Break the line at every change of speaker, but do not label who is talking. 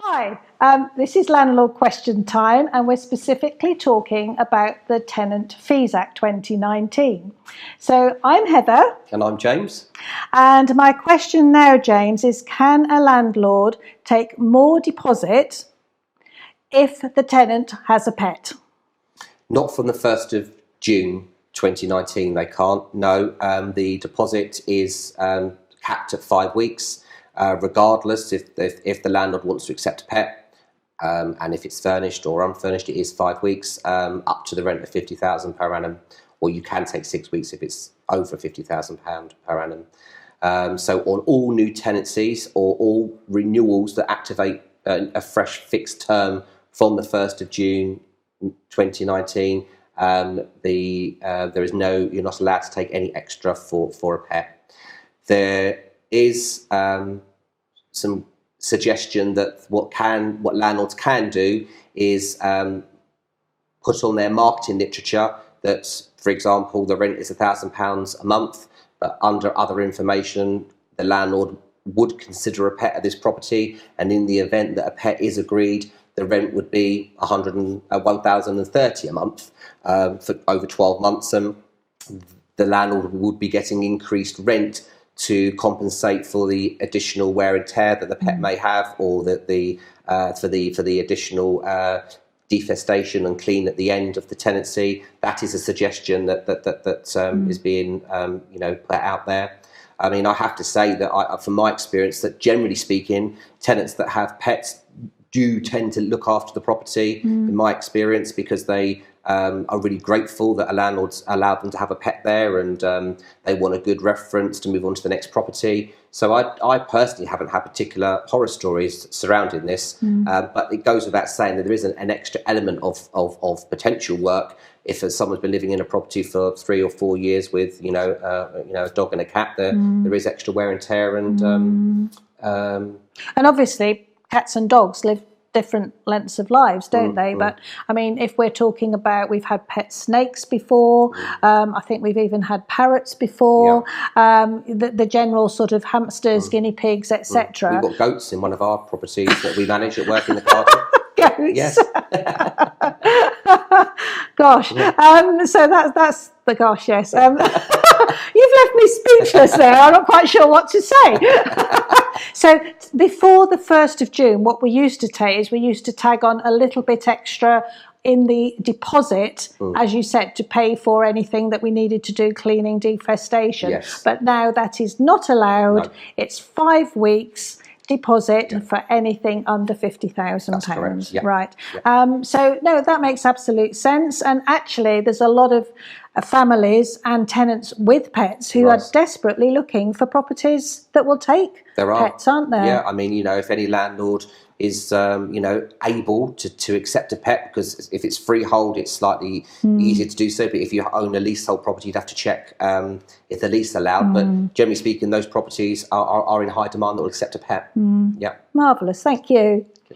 Hi, this is Landlord Question Time, and we're specifically talking about the Tenant Fees Act 2019. So I'm Heather.
And I'm James.
And my question now, James, is can a landlord take more deposit if the tenant has a pet?
Not from the 1st of June 2019, they can't. No, the deposit is capped at 5 weeks. Regardless if the landlord wants to accept a pet, and if it's furnished or unfurnished, it is 5 weeks, up to the rent of £50,000 per annum, or you can take 6 weeks if it's over £50,000 per annum. So on all new tenancies or all renewals that activate a fresh fixed term from the 1st of June 2019, you're not allowed to take any extra for a pet. There is some suggestion that what landlords can do is put on their marketing literature that, for example, the rent is £1,000 a month, but under other information, the landlord would consider a pet at this property, and in the event that a pet is agreed, the rent would be £1,030 a month for over 12 months, and the landlord would be getting increased rent to compensate for the additional wear and tear that the pet may have, or that for the additional defestation and clean at the end of the tenancy. That is a suggestion that is being put out there. I mean, I have to say that from my experience, that generally speaking, tenants that have pets do tend to look after the property, in my experience, because they are really grateful that a landlord's allowed them to have a pet there, and they want a good reference to move on to the next property. So I personally haven't had particular horror stories surrounding this, but it goes without saying that there is an extra element of potential work if someone's been living in a property for 3 or 4 years with a dog and a cat. There is extra wear and tear, and
obviously cats and dogs live different lengths of lives, don't they? But I mean, if we're talking about, we've had pet snakes before, I think we've even had parrots before, the general sort of hamsters, guinea pigs, etc.
We've got goats in one of our properties that we manage at work in the garden.
Goats.
Yes.
Gosh. So that's the gosh, yes. You've left me speechless there. I'm not quite sure what to say. So before the 1st of June, what we used to take is we used to tag on a little bit extra in the deposit, as you said, to pay for anything that we needed to do, cleaning, defestation.
Yes.
But now that is not allowed.
No.
It's 5 weeks deposit for anything under £50,000.
Yep.
Right.
Yep.
So no, that makes absolute sense. And actually, there's a lot of families and tenants with pets who are desperately looking for properties that will take pets, aren't there?
Yeah, I mean, if any landlord is, able to accept a pet, because if it's freehold, it's slightly easier to do so. But if you own a leasehold property, you'd have to check if the lease allowed. But generally speaking, those properties are in high demand that will accept a pet. Yeah.
Marvellous, thank you. Okay.